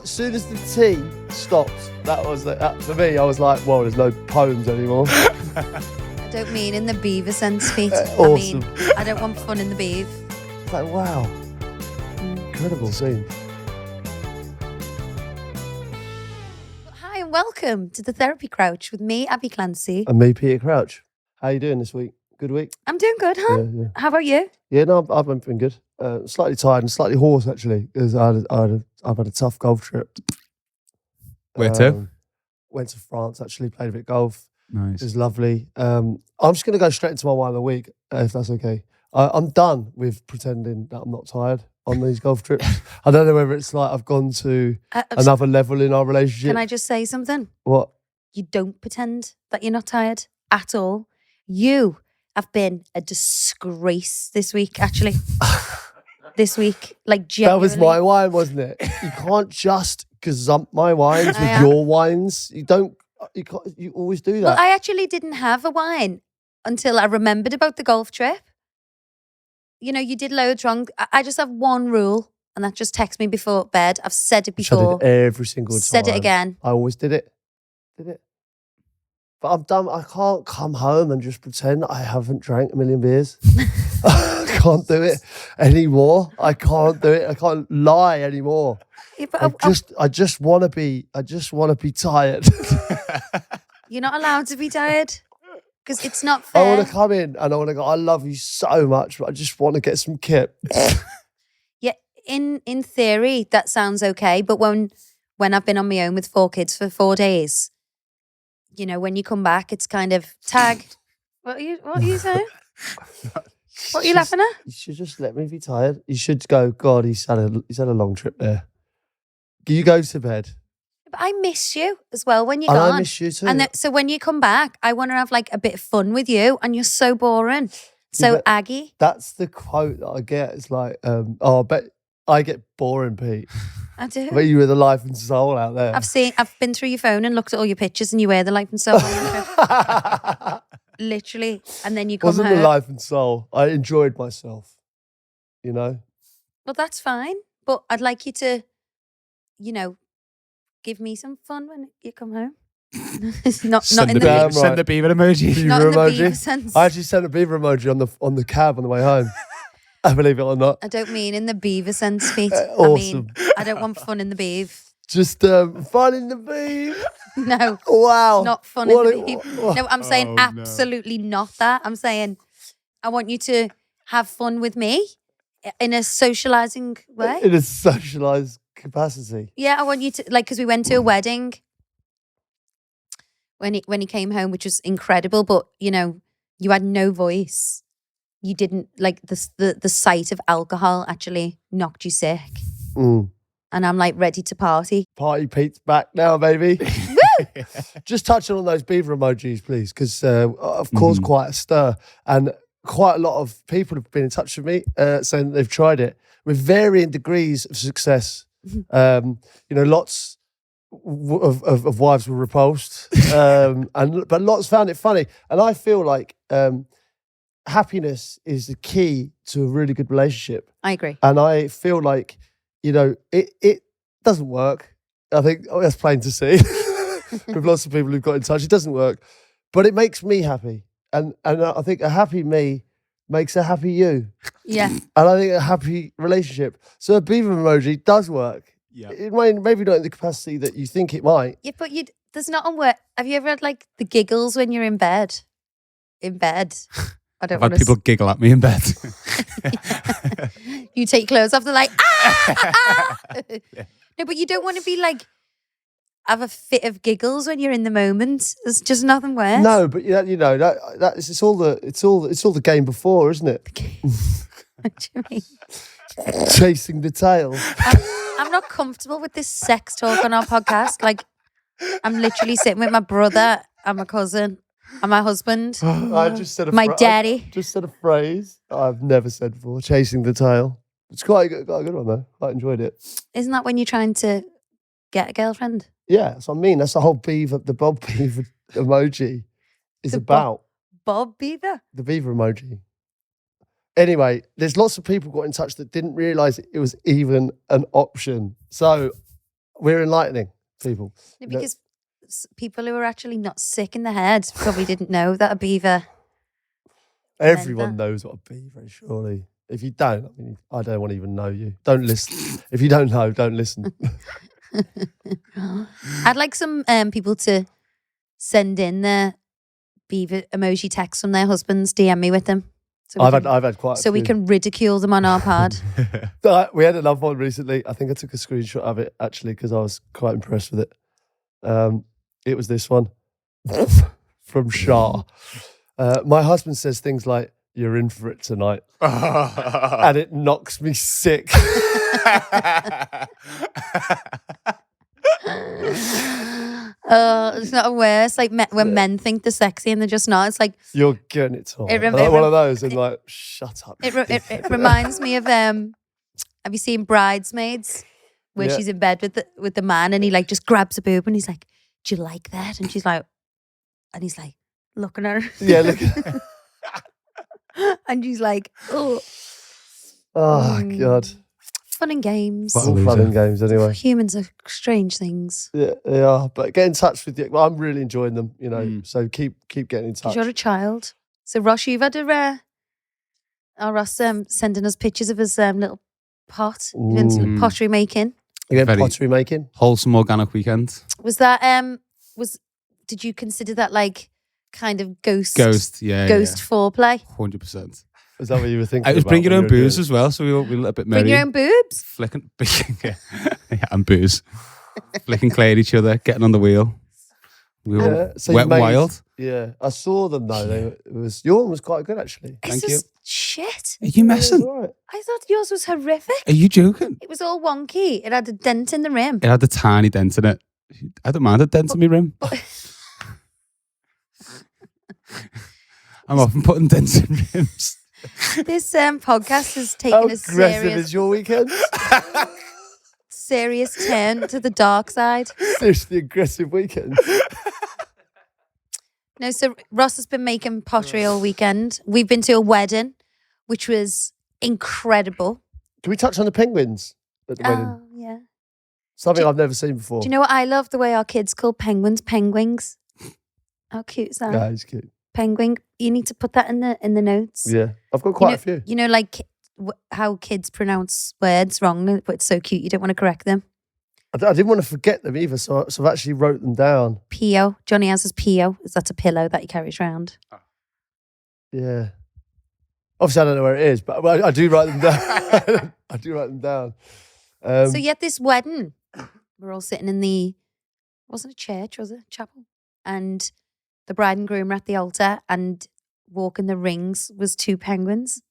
As soon as the tea stopped, that was for me. I was like, "Well, there's no poems anymore." I don't mean in the beaver sense, Pete. Awesome. I mean, I don't want fun in the beaver. It's like, wow, incredible scene. Hi and welcome to the Therapy Crouch with me, Abby Clancy. And me, Peter Crouch. How you doing this week? Good week? I'm doing good, huh? Yeah. How about you? Yeah, no, I've been good. Slightly tired and slightly hoarse actually, because I've had a tough golf trip. Where to? Went to France actually, played a bit of golf. Nice. It was lovely. I'm just going to go straight into my wine of the week, if that's okay. I'm done with pretending that I'm not tired on these golf trips. I don't know whether it's like I've gone to another level in our relationship. Can I just say something? What? You don't pretend that you're not tired at all. You have been a disgrace this week, actually. This week, like genuinely. That was my wine, wasn't it? You can't just gazump my wines with your wines. You don't. You always do that. Well, I actually didn't have a wine until I remembered about the golf trip. You know, you did loads wrong. I just have one rule, and that just text me before bed. I've said it before. I did every single time. Said it again. I always did it. But I'm done. I can't come home and just pretend I haven't drank a million beers. I can't do it anymore. I can't do it. I can't lie anymore. Yeah, but I just want to be tired. You're not allowed to be tired because it's not fair. I want to come in and I want to go, I love you so much, but I just want to get some kip. Yeah, in theory, that sounds okay. But when I've been on my own with 4 kids for 4 days, you know, when you come back, it's kind of tag. What are you saying? What are you laughing at? You should just let me be tired. You should go, God, he's had a long trip there. You go to bed. But I miss you as well when you're And gone. I miss you too. And so when you come back, I want to have like a bit of fun with you, and you're so boring. So Yeah, Aggie. That's the quote that I get. It's like, I bet I get boring, Pete. I do. But you were the life and soul out there. I've been through your phone and looked at all your pictures, and you wear the life and soul. Literally. And then you come Wasn't home. the life and soul. I enjoyed myself. You know? Well, that's fine. But I'd like you to, you know, give me some fun when you come home. not in the Send the beaver emoji. not in the emoji. beaver sense. I actually sent a beaver emoji on the cab on the way home. I believe it or not. I don't mean in the beaver sense, Pete. Awesome. I mean, I don't want fun in the beaver. Just fun in the beam. No. Wow. Not fun in the beaver. No, I'm saying absolutely not that. I'm saying I want you to have fun with me in a socializing way. In a socialized capacity. Yeah, I want you to, like, because we went to a wedding when he came home, which was incredible, but, you know, you had no voice. You didn't, like, the sight of alcohol actually knocked you sick. Mm. And I'm, like, ready to party. Party Pete's back now, baby. Woo! Just touching on those beaver emojis, please, because of course quite a stir. And quite a lot of people have been in touch with me saying that they've tried it with varying degrees of success. You know, lots of wives were repulsed, but lots found it funny. And I feel like happiness is the key to a really good relationship. I agree. And I feel like, you know, it doesn't work. I think that's plain to see with lots of people who've got in touch. It doesn't work, but it makes me happy. And I think a happy me makes a happy you. Yeah. And I think a happy relationship. So a beaver emoji does work. Yeah. It might, maybe not in the capacity that you think it might. Yeah, but there's not on work. Have you ever had, like, the giggles when you're in bed? In bed. I don't I've want had people giggle at me in bed. You take clothes off, they're like, Yeah. No, but you don't want to be like, have a fit of giggles when you're in the moment. There's just nothing worse. No, but you know that it's all the game before, isn't it? What do you mean? Chasing the tail. I'm not comfortable with this sex talk on our podcast. Like, I'm literally sitting with my brother and my cousin and my husband. I just said my daddy. I just said a phrase I've never said before. Chasing the tail. It's quite a good one though. I enjoyed it. Isn't that when you're trying to get a girlfriend? Yeah, that's what I mean. That's the whole beaver, the Bob Beaver emoji is about. Bob Beaver? The beaver emoji. Anyway, there's lots of people got in touch that didn't realise it was even an option. So we're enlightening people. No, because people who are actually not sick in the head probably didn't know that a beaver. Everyone knows what a beaver is, surely. If you don't, I mean, I don't want to even know you. Don't listen. If you don't know, don't listen. I'd like some people to send in their beaver emoji texts from their husbands, DM me with them. So I've had quite a so few. we can ridicule them on our pod. We had another one recently. I think I took a screenshot of it, actually, because I was quite impressed with it. It was this one from Shah. My husband says things like, "You're in for it tonight." And it knocks me sick. It's not worse. Like when men think they're sexy and they're just not. It's like You're getting it tonight. It rem- Like it one rem- of those, and like, shut up. it reminds me of have you seen Bridesmaids? Where Yeah. she's in bed with the man and he like just grabs a boob and he's like, "Do you like that?" And she's like, and he's like looking at her. Yeah, look. And she's like, "Oh, Oh, God. fun and games." What a All fun loser. and games anyway. Humans are strange things. Yeah, they are. But get in touch with you. Well, I'm really enjoying them, you know. Mm. So keep getting in touch. Because you're a child. So Ross, you've had a Ross sending us pictures of his little pot, doing some Ooh. pottery making. Again, Very- pottery making. Wholesome organic weekend. Was that did you consider that like kind of ghost foreplay? 100%. Is that what you were thinking? It was about bring your when own you were doing booze it? as well, so we were a little bit merry. Bring your own boobs? Flicking, yeah, and booze. Flicking clay at each other, getting on the wheel. We were Yeah, so you wet and made- wild. Yeah, I saw them though. Your one was quite good actually. This Thank is shit. Are you It was messing? all right. I thought yours was horrific. Are you joking? It was all wonky. It had a dent in the rim. It had a tiny dent in it. I don't mind a dent in my rim. I'm often putting dents in rims. This podcast has How taken a aggressive is your weekend? serious turn to the dark side. Seriously aggressive weekend. No, so Ross has been making pottery all weekend. We've been to a wedding, which was incredible. Can we touch on the penguins at the wedding? Oh, yeah. Something I've never seen before. Do you know what I love? The way our kids call penguins penguins. How cute is that? Yeah, he's cute. Penguin. You need to put that in the notes. Yeah, I've got quite a few. You know, like how kids pronounce words wrong, but it's so cute you don't want to correct them. I didn't want to forget them either, so I've actually wrote them down. Pio. Johnny has his Pio. That's a pillow that he carries around. Yeah. Obviously, I don't know where it is, but I do write them down. I do write them down. So you had this wedding. We're all sitting in wasn't a church, was it? Chapel. And the bride and groom were at the altar and walking the rings was two penguins.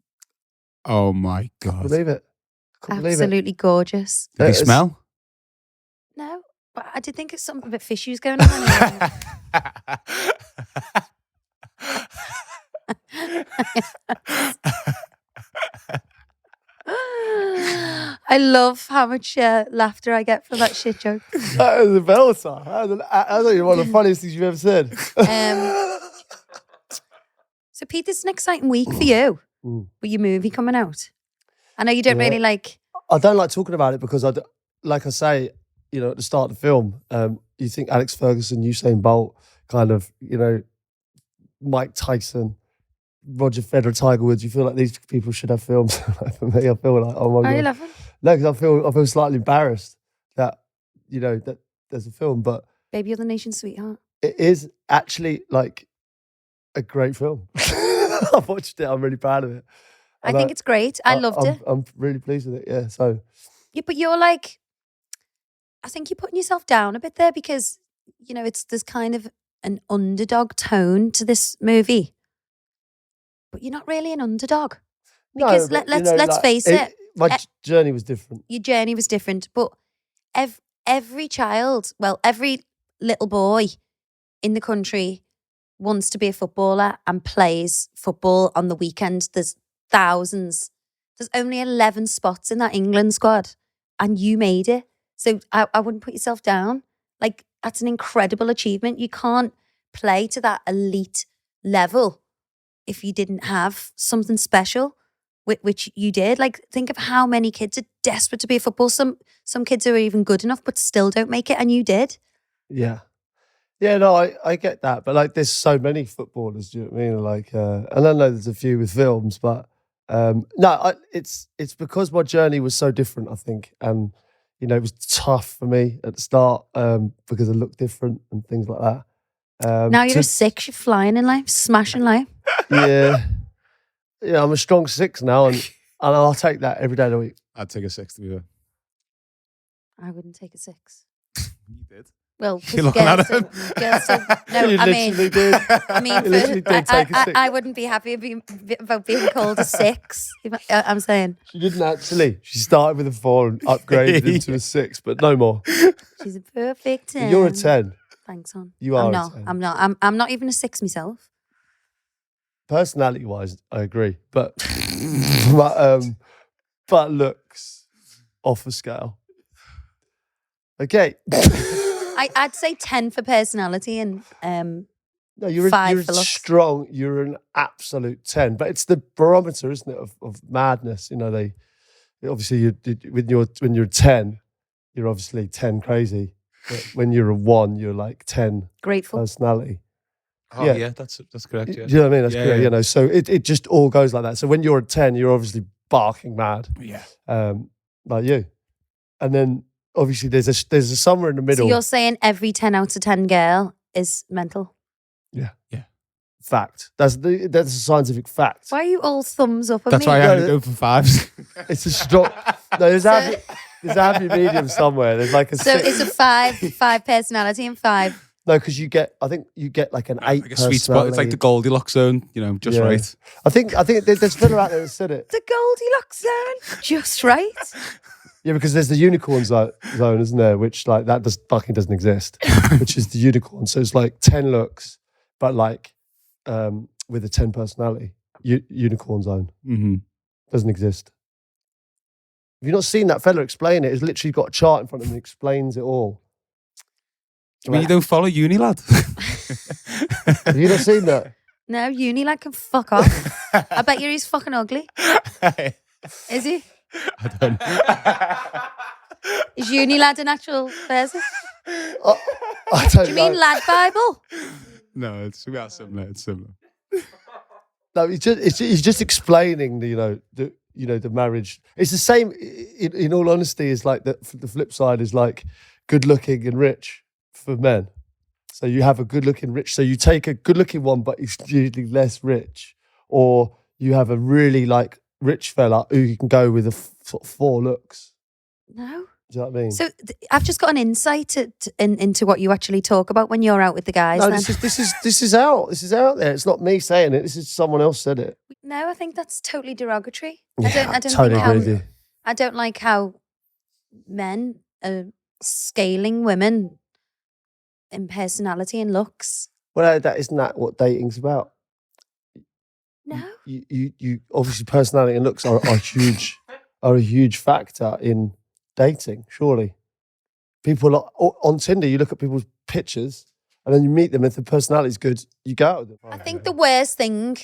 Oh my God. Believe it. Couldn't believe it. Absolutely gorgeous. Did he It's- smell? No, but I did think it's something a bit fishy was going on. I love how much laughter I get for that shit joke. That was a belter. That was one of the funniest things you've ever said. So, Pete, this is an exciting week for you Mm. with your movie coming out. I know you don't Yeah. really like. I don't like talking about it because like I say, you know, at the start of the film, you think Alex Ferguson, Usain Bolt, kind of, you know, Mike Tyson, Roger Federer, Tiger Woods. You feel like these people should have films. For me, I feel like, oh my Are you God. laughing? No, because I feel slightly embarrassed that, you know, that there's a film, but Baby, you're the nation's sweetheart. it is actually like a great film. I've watched it. I'm really proud of it. I think it's great. I loved it. I'm really pleased with it. Yeah. So Yeah, but you're like, I think you're putting yourself down a bit there because, you know, there's kind of an underdog tone to this movie. But you're not really an underdog. Because but, let's face it, My journey was different. your journey was different. But every child, well, every little boy in the country wants to be a footballer and plays football on the weekend. There's thousands. There's only 11 spots in that England squad and you made it. So I wouldn't put yourself down. Like, that's an incredible achievement. You can't play to that elite level if you didn't have something special. which you did. Like, think of how many kids are desperate to be a football. Some kids are even good enough, but still don't make it, and you did. Yeah. Yeah, no, I get that. But like, there's so many footballers, do you know what I mean? Like, and I know there's a few with films, but no, it's because my journey was so different, I think. And, you know, it was tough for me at the start because I looked different and things like that. Now you're a 6, you're flying in life, smashing life. Yeah. Yeah, I'm a strong 6 now, and I'll take that every day of the week. I'd take a 6 to be there. I wouldn't take a 6. You did. Well, You're looking at him. No, You I literally mean, did. I mean, You literally did take a 6. I wouldn't be happy about being called a 6. I'm saying She didn't actually. She started with a 4 and upgraded into a 6, but no more. she's a perfect 10. You're a 10. Thanks, hon. You are I'm a not. 10. I'm not. I'm not even a 6 myself. Personality-wise, I agree, but but looks off a scale. Okay. I'd say 10 for personality and No, you're 5 for looks. strong. You're an absolute 10, but it's the barometer, isn't it, of madness? You know, they obviously when you're 10, you're obviously 10 crazy. But when you're a 1, you're like 10 Grateful. personality. Oh, Yeah. yeah, that's correct. Yeah. Do you know what I mean? That's Yeah, correct. yeah. You know, so it just all goes like that. So when you're a 10, you're obviously barking mad, Yeah. like you. And then obviously there's a somewhere in the So middle. you're saying every 10 out of 10 girl is mental? Fact. That's a scientific fact. Why are you all thumbs up at That's me? why I No, only go for 5s. It's a strong. No, there's a happy medium somewhere. There's like a So 6. it's a 5 personality and 5. No, because I think you get like an 8 like a sweet spot. It's like the Goldilocks zone, you know, just Yeah. right. I think there's a fella out there that said it. The Goldilocks zone, just right. Yeah, because there's the unicorn zone, isn't there? Which like that fucking doesn't exist. Which is the unicorn. So it's like 10 looks, but like with a 10 personality. Unicorn zone Mm-hmm. doesn't exist. Have you not seen that fella explain it? He's literally got a chart in front of him and explains it all. I mean, you don't follow uni, lad. Have you not seen that? No, Unilad can fuck off. I bet you he's fucking ugly. Is he? I don't know. Is Unilad an actual person? I don't Do you know. mean Lad Bible? No, it's similar. It's similar. No, he's just explaining the marriage. It's the same. In all honesty, is like the flip side is like good looking and rich for men. So you have a good looking rich. So you take a good looking one, but he's usually less rich, or you have a really like rich fella who you can go with sort of 4 looks. No. Do you know what I mean? So I've just got an insight into what you actually talk about when you're out with the guys. No, then. this is out. This is out there. It's not me saying it. This is someone else said it. No, I think that's totally derogatory. Yeah, I don't totally think how, agree with you. I don't like how men are scaling women in personality and looks. Well, isn't that what dating's about? No. You obviously personality and looks are a huge factor in dating. Surely, people on Tinder, you look at people's pictures and then you meet them. If the personality's good, you go out with them. I think the worst thing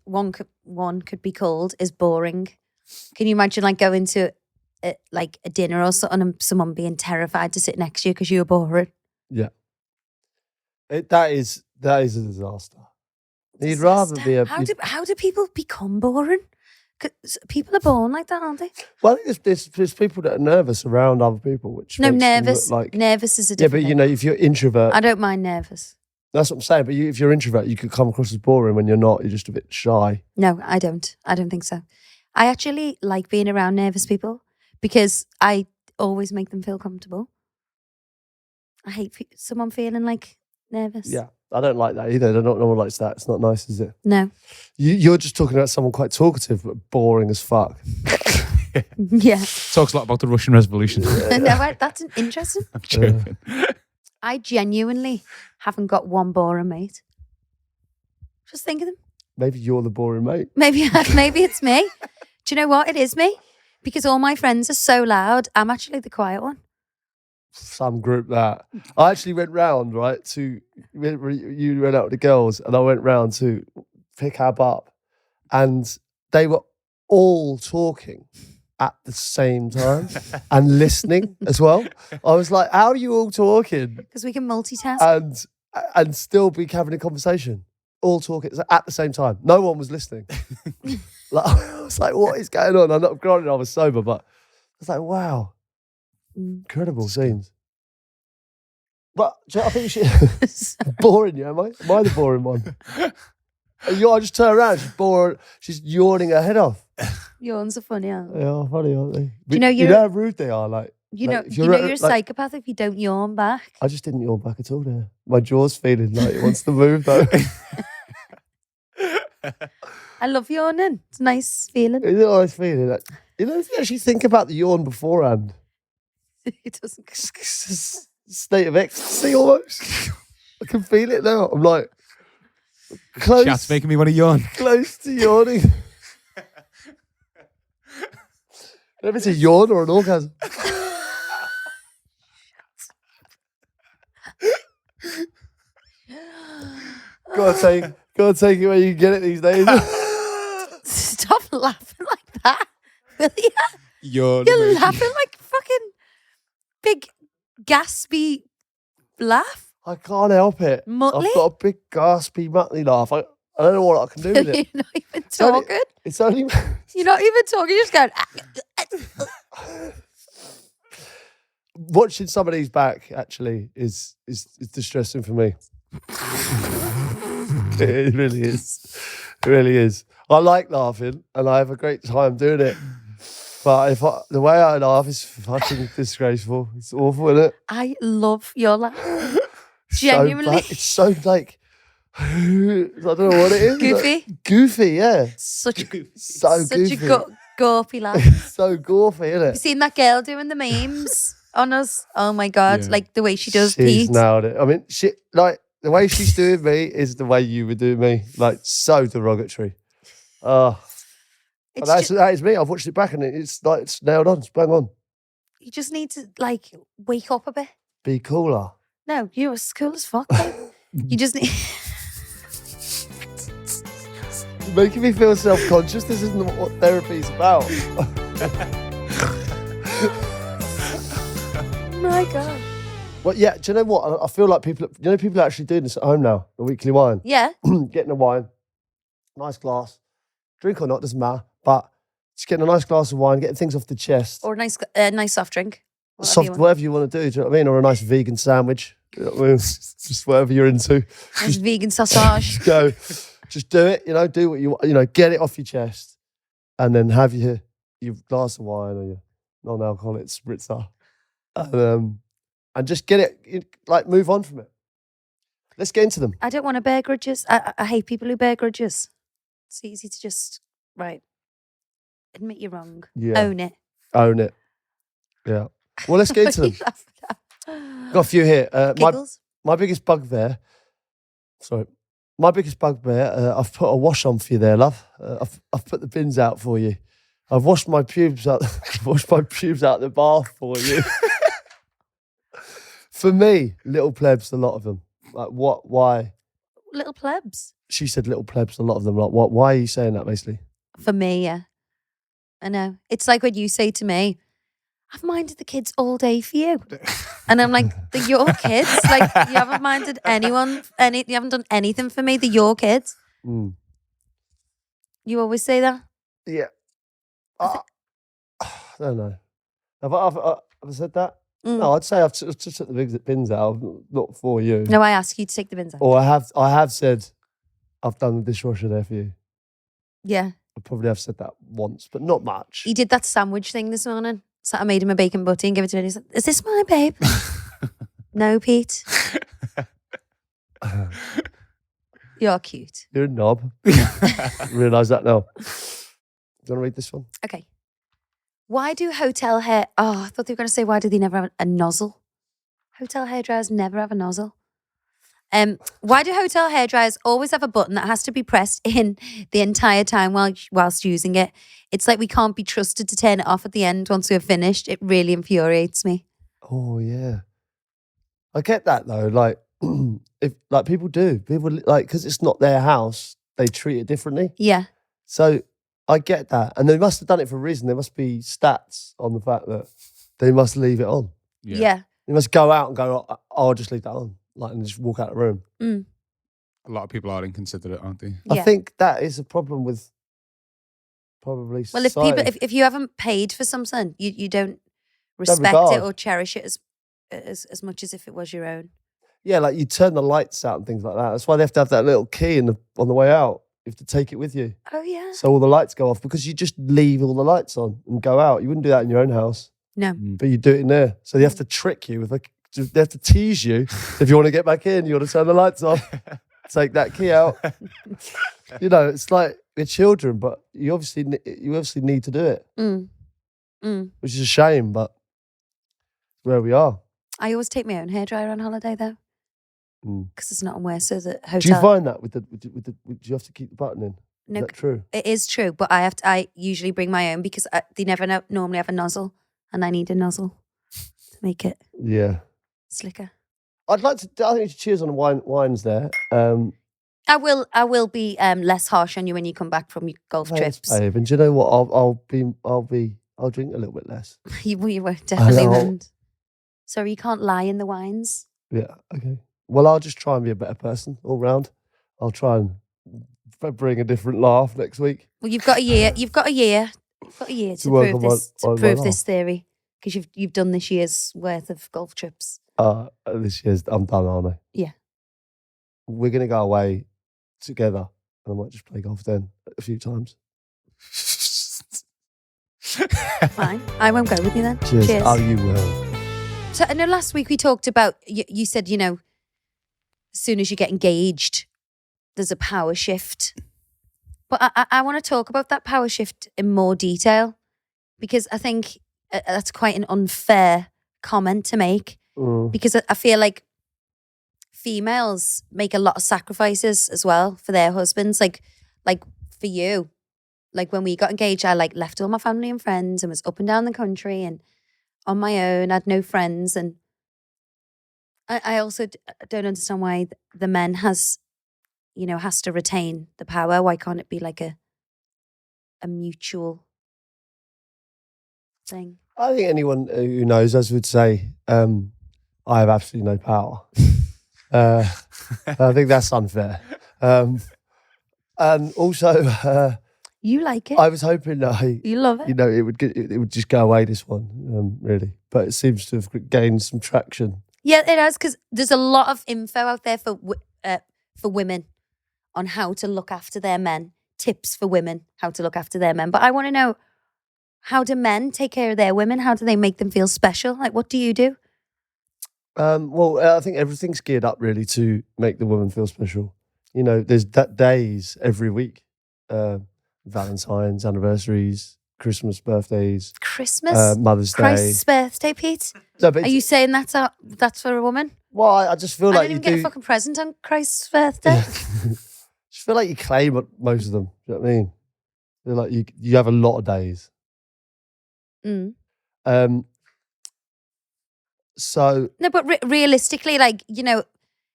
one could be called is boring. Can you imagine like going to like a dinner or something and someone being terrified to sit next to you because you were boring? Yeah, that is a disaster. You'd rather be a. How do people become boring? 'Cause people are born like that, aren't they? Well, I think there's people that are nervous around other people, which No, makes them nervous. look like Nervous is a yeah, different but you thing. know, if you're introvert, I don't mind nervous. that's what I'm saying. But if you're introvert, you could come across as boring when you're not. You're just a bit shy. No, I don't. I don't think so. I actually like being around nervous people because I always make them feel comfortable. I hate someone feeling like nervous. Yeah, I don't like that either. No one likes that. It's not nice, is it? No. You're just talking about someone quite talkative, but boring as fuck. Yeah. Talks a lot about the Russian Revolution. No, that's interesting. I'm joking. I genuinely haven't got one boring mate. Just think of them. Maybe you're the boring mate. Maybe it's me. Do you know what? It is me. Because all my friends are so loud. I'm actually the quiet one. Some group that. I actually went round, right, you went out with the girls and I went round to pick Ab up and they were all talking at the same time and listening as well. I was like, how are you all talking Because we can multitask. and still be having a conversation? All talking at the same time. No one was listening. Like, I was like, what is going on? I'm not granted I was sober, but I was like, wow. Incredible scenes. But I think she boring you, am I? Am I the boring one? I just turn around, she's bored, she's yawning her head off. Yawns are funny, aren't they? Yeah, funny, aren't they? Do you know you know how rude they are? Like, you're a psychopath if you don't yawn back. I just didn't yawn back at all there. My jaw's feeling like it wants to move though. I love yawning. It's a nice feeling. It's a nice feeling. Like, you know, if you actually think about the yawn beforehand, It doesn't. it's a state of ecstasy almost. I can feel it now. I'm like close. Chat's making me want to yawn. Close to yawning. If it's a yawn or an orgasm. Go on, take it where you can get it these days. Stop laughing like that, will you? Yawn. You're laughing like fucking big gaspy laugh. I can't help it. Mutley? I've got a big gaspy mutley laugh. I don't know what I can do with it. You're not even only- talking. It's only You're not even talking. You're just going. watching some of these back actually is distressing for me. It really is. It really is. I like laughing and I have a great time doing it. But the way I laugh is fucking disgraceful. It's awful, isn't it? I love your laugh. So Genuinely. bad. It's so like I don't know what it is. Goofy. Goofy, yeah. Such So goofy. a gawpy laugh. So goofy, isn't You it? seen that girl doing the memes on us? Oh my God. Yeah. Like the way she does She's Pete. nailed it. I mean, the way she's doing me is the way you would do me. Like, so derogatory. It's that is me. I've watched it back and it's like, it's nailed on. It's bang on. you just need to like wake up a bit. Be cooler. No, you're as cool as fuck. Babe. You just need. You're making me feel self-conscious. This isn't what therapy's about. My God. Well, yeah, do you know what? I feel like people are actually doing this at home now, the weekly wine. Yeah. Getting a wine, nice glass, drink or not, doesn't matter, but just getting a nice glass of wine, getting things off the chest. Or a nice soft drink. Whatever you want to do you know what I mean? Or a nice vegan sandwich. You know what I mean? Just whatever you're into. Nice vegan sausage. Just do it, do what you want, get it off your chest and then have your glass of wine or your non-alcoholic spritzer. And just get it, like move on from it. Let's get into them. I don't want to bear grudges. I hate people who bear grudges. It's easy to just, admit you're wrong. Yeah. Own it. Own it. Yeah. Well, let's get into them. Got a few here. Giggles. My biggest bugbear. Sorry. My biggest bugbear. I've put a wash on for you there, love. I've put the bins out for you. I've washed my pubes out. Washed my pubes out the bath for you. For me, little plebs, a lot of them. Like what? Why? Little plebs. She said little plebs, a lot of them. Like what? Why are you saying that, basically? For me, yeah. I know. It's like when you say to me, I've minded the kids all day for you. And I'm like, they're your kids. Like, you haven't minded anyone, you haven't done anything for me. They're your kids. Mm. You always say that? Yeah. I don't know. Have I said that? Mm. No, I'd say I've just took the bins out, not for you. No, I ask you to take the bins out. Or I have said, I've done the dishwasher there for you. Yeah. I probably have said that once, but not much. He did that sandwich thing this morning. So I made him a bacon butty and gave it to him. He's like, is this mine, babe? No, Pete. You're cute. You're a knob. Realise that now. Do you want to read this one? Okay. Why do hotel hair... Oh, I thought they were going to say, why do they never have a nozzle? Hotel hairdryers never have a nozzle. Why do hotel hairdryers always have a button that has to be pressed in the entire time whilst using it? It's like we can't be trusted to turn it off at the end once we're finished. It really infuriates me. Oh, yeah. I get that, though. Like, if people do. People, like, because it's not their house, they treat it differently. Yeah. So I get that. And they must have done it for a reason. There must be stats on the fact that they must leave it on. Yeah. They must go out and go, oh, I'll just leave that on. Like, and just walk out of the room. Mm. A lot of people are inconsiderate, aren't they? I think that is a problem with probably Well, if society. people, if you haven't paid for something, you don't respect it regard. or cherish it as much as if it was your own. Yeah, like you turn the lights out and things like that. That's why they have to have that little key on the way out. You have to take it with you. Oh, yeah. So all the lights go off because you just leave all the lights on and go out. You wouldn't do that in your own house. No. But you do it in there. So they have to trick you. They have to tease you. If you want to get back in, you want to turn the lights off. Take that key out. You know, it's like we're children, but you obviously need to do it. Which is a shame, but where we are. I always take my own hairdryer on holiday though, because it's not on wear. So the hotel. Do you find that with the do you have to keep the button in? No, is that true? It is true, but I usually bring my own because they never normally have a nozzle, and I need a nozzle to make it slicker. I think we should cheers on the wines there. I will be less harsh on you when you come back from your golf trips. Babe, and do you know what? I'll drink a little bit less. you definitely won't. Sorry, you can't lie in the wines. Yeah, okay. Well, I'll just try and be a better person all round. I'll try and bring a different laugh next week. Well, you've got a year. You've got a year to prove this theory, because you've done this year's worth of golf trips. This year's I'm done, aren't I? Yeah. We're gonna go away together, and I might just play golf then a few times. Fine, I won't go with you then. Cheers. Oh, you will. So I know last week we talked about, you said, as soon as you get engaged, there's a power shift. But I want to talk about that power shift in more detail, because I think that's quite an unfair comment to make, because I feel like females make a lot of sacrifices as well for their husbands. Like for you, like when we got engaged, I left all my family and friends and was up and down the country and on my own. I had no friends, and I also don't understand why the men has to retain the power. Why can't it be like a mutual thing? I think anyone who knows us would say, I have absolutely no power. I think that's unfair. And also, you like it. I was hoping you love it. It would just go away, this one, really. But it seems to have gained some traction. Yeah, it has, because there's a lot of info out there for women on how to look after their men. Tips for women how to look after their men. But I want to know, how do men take care of their women? How do they make them feel special? Like, what do you do? Well, I think everything's geared up really to make the woman feel special. There's days every week. Valentine's, anniversaries, Christmas, birthdays. Christmas? Mother's Day. Christ's birthday, Pete? No, but are you saying that's for a woman? Well, I just feel like you didn't get a fucking present on Christ's birthday. Just feel like you claim most of them. Do you know what I mean? They're like you have a lot of days. So no, but realistically,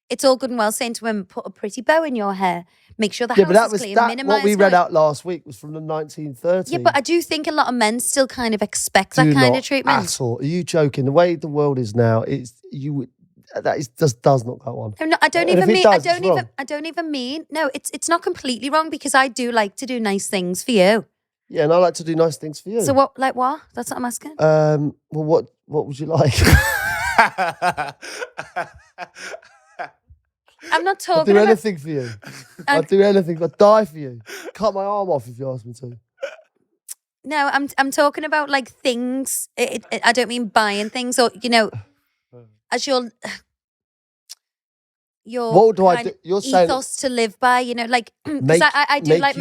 it's all good and well saying to women, put a pretty bow in your hair, make sure the house is clean, minimise. What we read out last week was from the 1930s. Yeah, but I do think a lot of men still kind of expect that kind of treatment. At all. Are you joking? The way the world is now, just does not go on. No, I don't even mean. I don't even mean. No, it's not completely wrong, because I do like to do nice things for you. Yeah, and I like to do nice things for you. So what? Like what? That's what I'm asking. Well, what would you like? I'm not talking. I'll do anything for you. I'll do anything. I'll die for you. Cut my arm off if you ask me to. No, I'm talking about things. I don't mean buying things, or as your what do I do? You're ethos to live by. Because I do like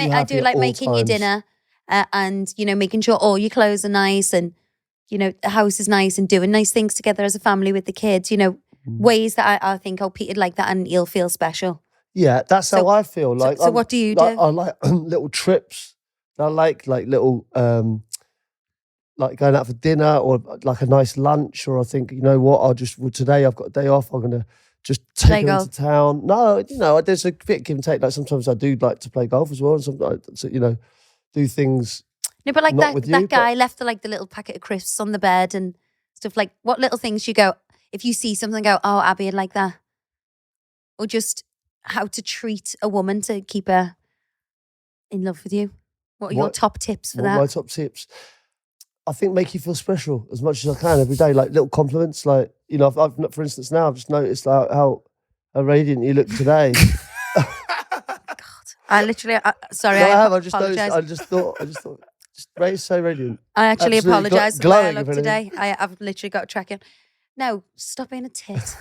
making you dinner, and making sure all your clothes are nice, and the house is nice, and doing nice things together as a family with the kids. Ways that I think, Peter'd like that, and he'll feel special. Yeah, that's how I feel. So what do you do? I like little trips. I like little, like going out for dinner, or like a nice lunch, or I think, today I've got a day off, I'm going to just take her into town. No, there's a bit of give and take. Like sometimes I do like to play golf as well. And sometimes, do things. No, but like Not with that you, guy left the little packet of crisps on the bed and stuff. Like, what little things you go, if you see something, go, oh, Abby, I'd like that. Or just how to treat a woman to keep her in love with you. What are your top tips for that? My top tips, I think, make you feel special as much as I can every day. Like little compliments. Like, you know, I've for instance, now I've just noticed how radiant you look today. I literally, sorry, No, I I just noticed. apologize. I just thought, Ray's so radiant. I actually Absolutely apologize for the way I glowing, look if anything. today. I've literally got a track in. No, stop being a tit.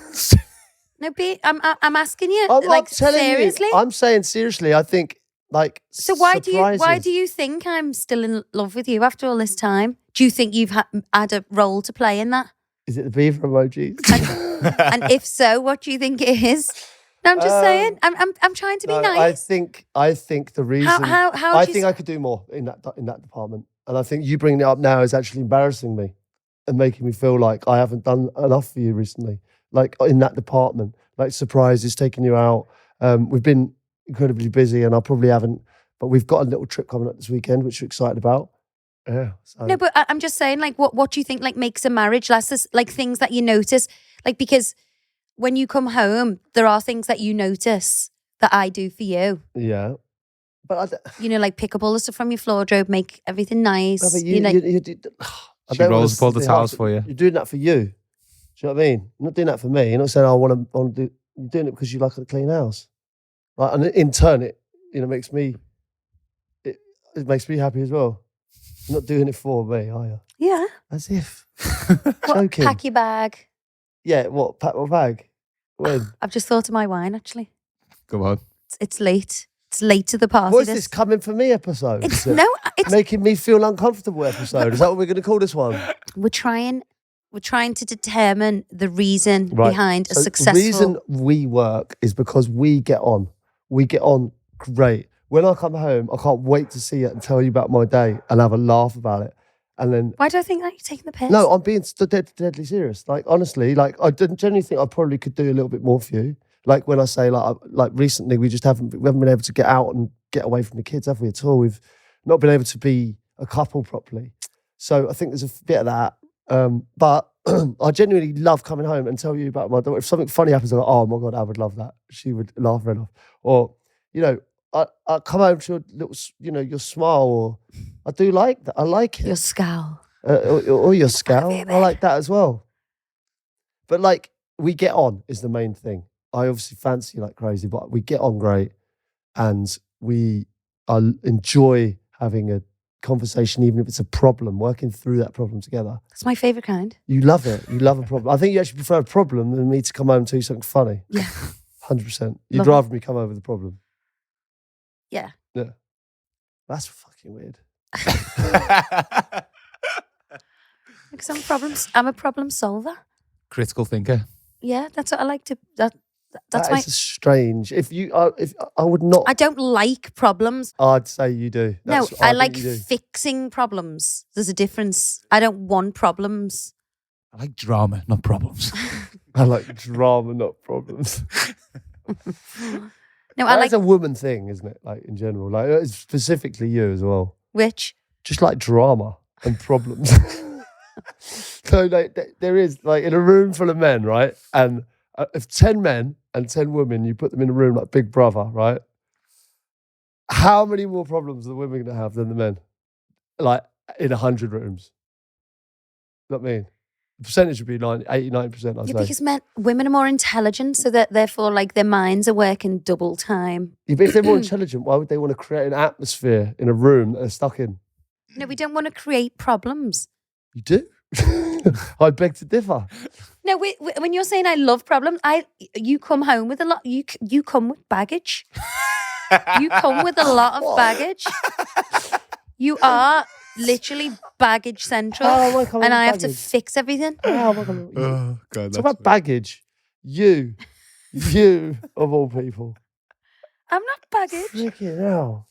No, I'm asking you, I'm like, not telling seriously. you. I'm saying seriously. I think like. So why surprises. do you think I'm still in love with you after all this time? Do you think you've had a role to play in that? Is it the beaver emojis? And if so, what do you think it is? No, I'm just saying. I'm trying to be nice. I think the reason. How I think I could do more in that department, and I think you bringing it up now is actually embarrassing me and making me feel like I haven't done enough for you recently. Like in that department, like surprises, taking you out. We've been incredibly busy, and I probably haven't. But we've got a little trip coming up this weekend, which we're excited about. Yeah. So. No, but I'm just saying, like, what do you think, like, makes a marriage last? Like, things that you notice, like, because when you come home, there are things that you notice that I do for you. Yeah. But you know, like pick up all the stuff from your wardrobe, make everything nice. No, but she rolls up all the towels for you. You're doing that for you. Do you know what I mean? You're not doing that for me. You're not saying I want to do. You're doing it because you like a clean house. Like, and in turn, it makes me. It makes me happy as well. You're not doing it for me, are you? Yeah. As if. Joking. Pack your bag. Yeah. What? Pack my bag. When? I've just thought of my wine. Actually. Go on. It's late. It's late to the party. What is this coming for me episode? It's making me feel uncomfortable episode. Is that what we're going to call this one? We're trying to determine the reason behind a successful. The reason we work is because we get on. We get on great. When I come home, I can't wait to see it and tell you about my day and have a laugh about it. And then, why do I think that you're taking the piss? No, I'm being deadly serious. Like, honestly, like I generally think I probably could do a little bit more for you. Like when I say, like recently, we haven't been able to get out and get away from the kids, have we at all? We've not been able to be a couple properly. So I think there's a bit of that. But I genuinely love coming home and tell you about my daughter. If something funny happens, I go, oh my God, I would love that. She would laugh right off. Or, you know, I come home to your little, you know, your smile. Or I do like that. I like it. Your scowl. Or your scowl. I like that as well. But like, we get on is the main thing. I obviously fancy you like crazy, but we get on great, and we enjoy having a conversation, even if it's a problem, working through that problem together. That's my favourite kind. You love it. You love a problem. I think you actually prefer a problem than me to come home and tell you something funny. Yeah. 100%. You'd rather me come over with a problem. Yeah. Yeah. That's fucking weird. Because I'm a problem solver. Critical thinker. Yeah, that's what I like to. That's strange. If I would not. I don't like problems. I'd say you do. I like fixing problems. There's a difference. I don't want problems. I like drama, not problems. I like drama, not problems. No, that's a woman thing, isn't it? Like in general, like specifically you as well. Which? Just like drama and problems. So like there is like in a room full of men, right? And if 10 men and 10 women, you put them in a room like Big Brother, right? How many more problems are the women going to have than the men? Like in 100 rooms. You know what I mean? The percentage would be 80-90%, I'd say. Because women are more intelligent, so that therefore like their minds are working double time. Yeah, but if they're more intelligent, why would they want to create an atmosphere in a room that they're stuck in? No, we don't want to create problems. You do? I beg to differ. No, when you're saying I love problems, you come home with a lot. You come with baggage. You come with a lot of baggage. You are literally baggage central, and I have to fix everything. Oh God! It's about baggage. You of all people. I'm not baggage. Freaking hell,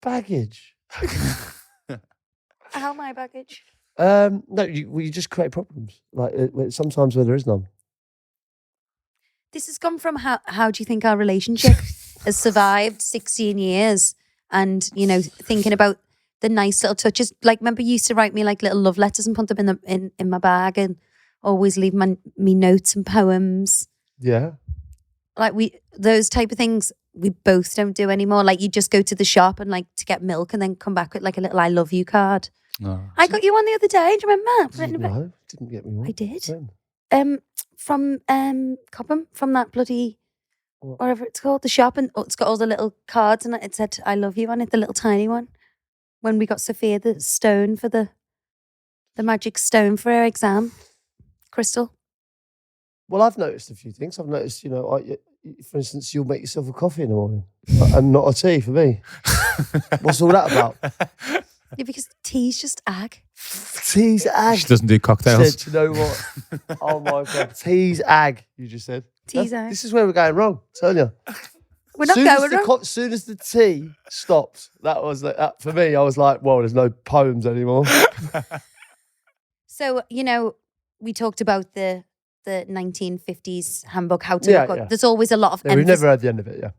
baggage. How am I baggage? No, you just create problems. Like sometimes where there is none. This has gone from how do you think our relationship has survived 16 years, and thinking about the nice little touches. Like, remember, you used to write me like little love letters and put them in my bag, and always leave me notes and poems. Yeah. Like those type of things we both don't do anymore. Like, you just go to the shop and like to get milk and then come back with like a little I love you card. Oh. I got you one the other day. Do you remember? No, didn't get me one. I did. When? From Cobham, from that bloody What? whatever it's called, the shop, and it's got all the little cards and it said I love you on it, the little tiny one. When we got Sophia the stone for the magic stone for her exam, crystal. Well, I've noticed a few things. I've noticed, for instance, you'll make yourself a coffee in the morning and not a tea for me. What's all that about? Yeah, because tea's just ag. Tea's ag. She doesn't do cocktails. Said, you know what? Oh my God. Tea's ag, you just said. Tea's ag. This is where we're going wrong, I'm telling you. We're not going wrong. As soon as the tea stopped, that was like, that, for me, I was like, well, there's no poems anymore. So, we talked about the 1950s handbook, how to look up. Yeah. There's always a lot of Yeah, emphasis. we've never heard the end of it, yeah.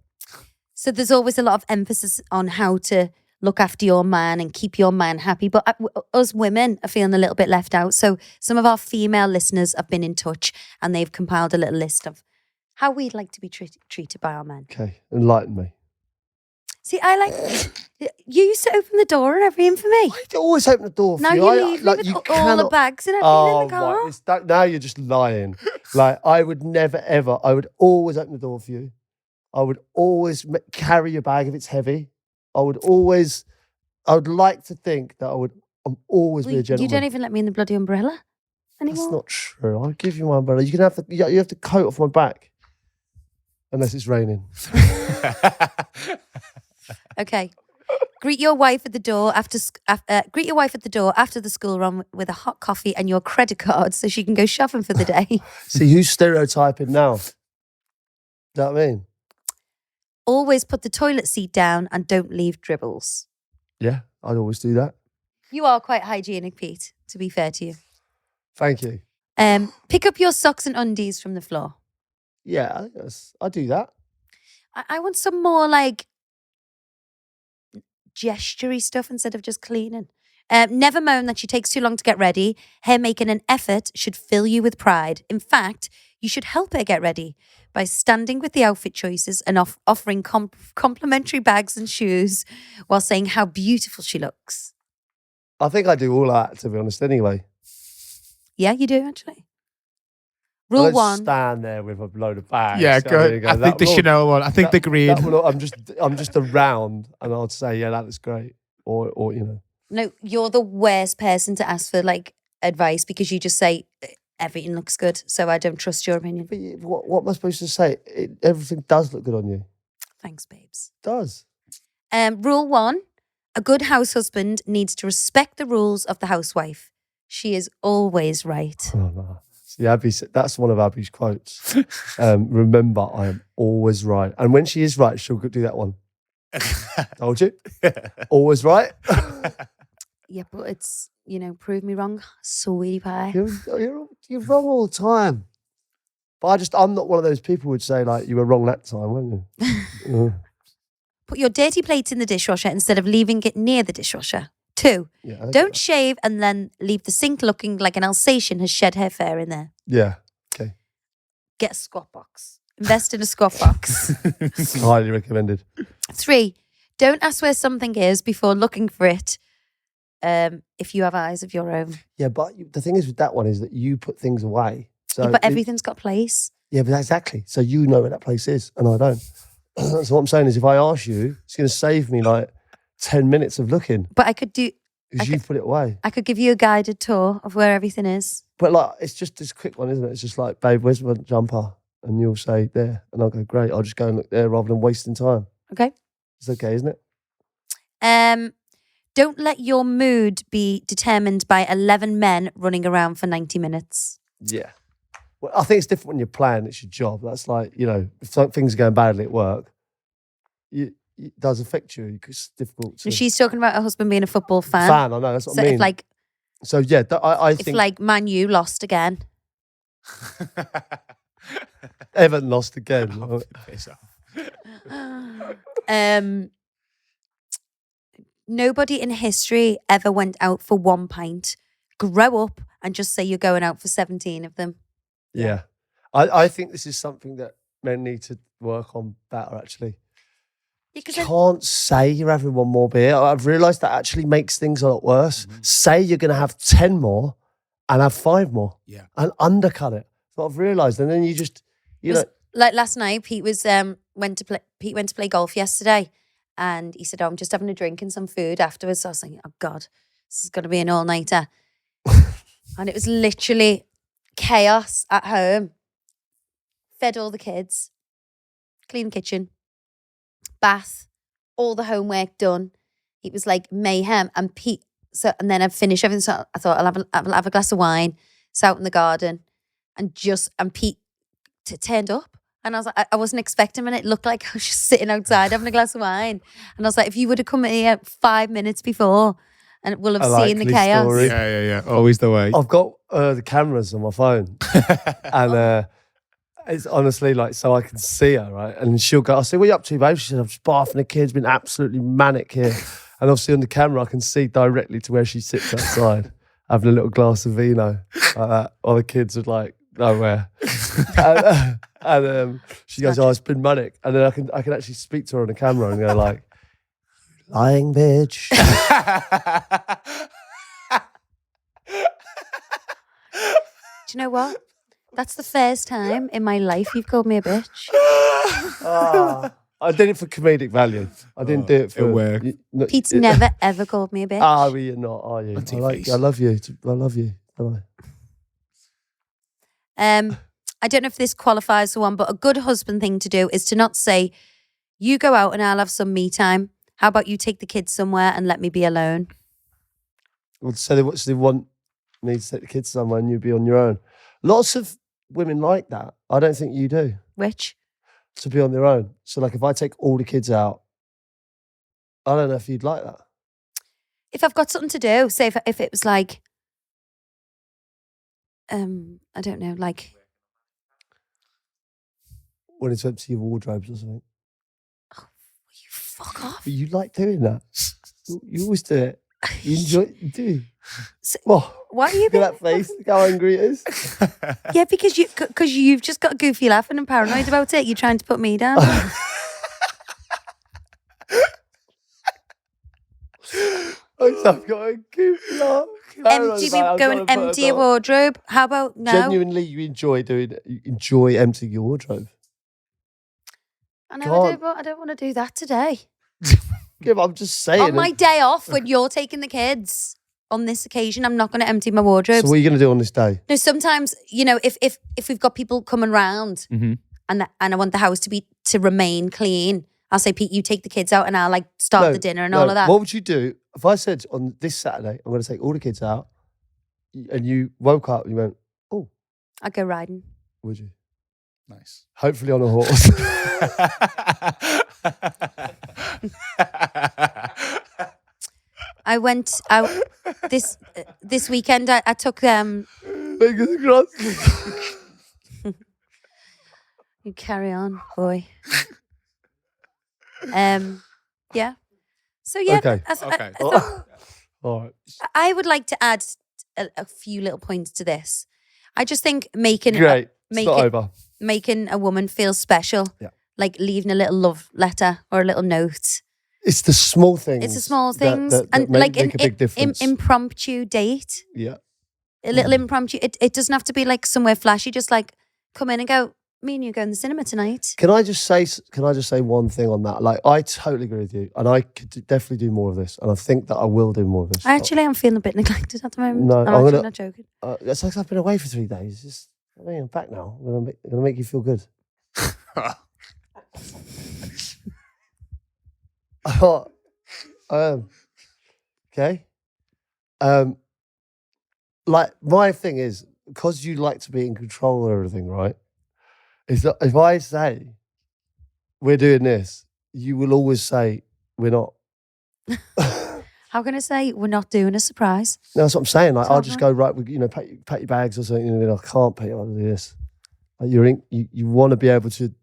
So there's always a lot of emphasis on how to look after your man and keep your man happy. But us women are feeling a little bit left out. So some of our female listeners have been in touch and they've compiled a little list of how we'd like to be treated by our men. Okay, enlighten me. See, you used to open the door and everything for me. You always open the door for Now you. you leave me with all the bags and everything in the car. Now you're just lying. Like, I would never, ever, I would always open the door for you. I would always carry your bag if it's heavy. I would like to think that I'm always be a gentleman. You don't even let me in the bloody umbrella anymore. That's not true. I'll give you my umbrella. You can have you have the coat off my back. Unless it's raining. Okay. Greet your wife at the door after the school run with a hot coffee and your credit card so she can go shopping for the day. See, who's stereotyping now? You know what I mean? Always put the toilet seat down and don't leave dribbles. Yeah, I'd always do that. You are quite hygienic, Pete, to be fair to you. Thank you. Pick up your socks and undies from the floor. Yeah, I do that. I want some more like gestury stuff instead of just cleaning. Never moan that she takes too long to get ready. Her making an effort should fill you with pride. In fact, you should help her get ready by standing with the outfit choices and offering complimentary bags and shoes while saying how beautiful she looks. I think I do all that, to be honest, anyway. Yeah, you do, actually. I Rule don't one. stand there with a load of bags. Yeah, good. I think the Chanel one. I think the green. I'm just around, and I'd say, yeah, that looks great, or No, you're the worst person to ask for like advice because you just say everything looks good, so I don't trust your opinion. But what am I supposed to say? Everything does look good on you. Thanks, babes. It does. Rule one: a good house husband needs to respect the rules of the housewife. She is always right. Oh, no. See, Abby, that's one of Abby's quotes. Remember, I am always right. And when she is right, she'll do that one. Told you. Always right. Yeah, but it's, prove me wrong, sweetie pie. You're wrong all the time. But I'm not one of those people who would say, like, you were wrong that time, weren't you? Put your dirty plates in the dishwasher instead of leaving it near the dishwasher. 2, don't shave and then leave the sink looking like an Alsatian has shed her fur in there. Yeah, okay. Get a squat box. Invest in a squat box. Highly recommended. 3, don't ask where something is before looking for it if you have eyes of your own. Yeah, but the thing is with that one is that you put things away. So but everything's got place. Yeah, but exactly. So you know where that place is and I don't. So what I'm saying is if I ask you, it's going to save me like 10 minutes of looking. But I could do... Because you put it away. I could give you a guided tour of where everything is. But like, it's just this quick one, isn't it? It's just like, babe, where's my jumper? And you'll say, there. And I'll go, great. I'll just go and look there rather than wasting time. Okay. It's okay, isn't it? Don't let your mood be determined by 11 men running around for 90 minutes. Yeah. Well, I think it's different when you're playing. It's your job. That's like, if things are going badly at work, it does affect you. It's difficult to... She's talking about her husband being a football fan. I know, that's what I mean. I think... If like Man U lost again. Everton lost again. nobody in history ever went out for 1 pint. Grow up and just say you're going out for 17 of them. Yeah. I think this is something that men need to work on better, actually. You can't say you're having one more beer. I've realised that actually makes things a lot worse. Say you're going to have 10 more and have 5 more. Yeah. And undercut it. That's what I've realised. And then you just, you know. Like last night, Pete went to play golf yesterday, and he said, "Oh, I'm just having a drink and some food afterwards." So I was like, "Oh God, this is going to be an all-nighter." And it was literally chaos at home. Fed all the kids, clean the kitchen, bath, all the homework done. It was like mayhem. And Pete, and then I'd finish everything. So I thought I'll have a glass of wine. It's out in the garden, and Pete turned up. And I was like, I wasn't expecting him, and it looked like I was just sitting outside having a glass of wine. And I was like, if you would have come here 5 minutes before, and we'll have seen the chaos. Story. Yeah. Always the way. I've got the cameras on my phone, and it's honestly like, so I can see her, right? And she'll go, I'll say, what are you up to, babe? She said, I'm just bathing the kids, been absolutely manic here. And obviously on the camera, I can see directly to where she sits outside, having a little glass of vino, like that. All the kids are like, nowhere. and she goes, oh, it's been manic. And then I can actually speak to her on the camera and go like, lying bitch. Do you know what? That's the first time in my life you've called me a bitch. I did it for comedic value. I didn't do it for... It worked. Pete's never, ever called me a bitch. Well, you're not, are you? I love you. I love you. I don't know if this qualifies for one, but a good husband thing to do is to not say, you go out and I'll have some me time. How about you take the kids somewhere and let me be alone? Well, so they want me to take the kids somewhere and you be on your own. Lots of women like that. I don't think you do. Which? To be on their own. So like if I take all the kids out, I don't know if you'd like that. If I've got something to do, say if it was like, I don't know, like... When it's empty your wardrobes or something. Oh, you fuck off. But you like doing that. You always do it. You enjoy it, do you? So, what are you being... that face, look how angry it is. Yeah, because you've just got a goofy laughing and paranoid about it. You're trying to put me down. I've got a goofy laugh. Empty a wardrobe. How about no? Genuinely, you enjoy emptying your wardrobe. I know I do, but I don't want to do that today. Yeah, but I'm just saying. On my day off, when you're taking the kids, on this occasion, I'm not going to empty my wardrobe. So what are you going to do on this day? No, sometimes, you know, if we've got people coming round and I want the house to remain clean, I'll say, Pete, you take the kids out and I'll like start the dinner and all of that. What would you do if I said on this Saturday, I'm going to take all the kids out and you woke up and you went, oh. I'd go riding. Would you? Nice. Hopefully on a horse. I went out this weekend. I took them. Fingers crossed. You carry on, boy. Yeah. So yeah. Okay. All right. I would like to add a few little points to this. I just think making a woman feel special, like leaving a little love letter or a little note. It's the small things. It's the small things, that make a big difference. Impromptu date. Yeah. A little impromptu. It doesn't have to be like somewhere flashy. Just like come in and go. Me and you go in the cinema tonight. Can I just say one thing on that? Like, I totally agree with you, and I could definitely do more of this, and I think that I will do more of this. I am feeling a bit neglected at the moment. No, I'm actually not joking. It's like I've been away for 3 days. I'm back now. I'm gonna make you feel good. Okay. Like my thing is, because you like to be in control of everything, right? Is that if I say we're doing this, you will always say we're not. How can I say we're not doing a surprise? No, that's what I'm saying. Like I'll just go right. Pack your bags or something. I can't pay you to do this. Like you want to be able to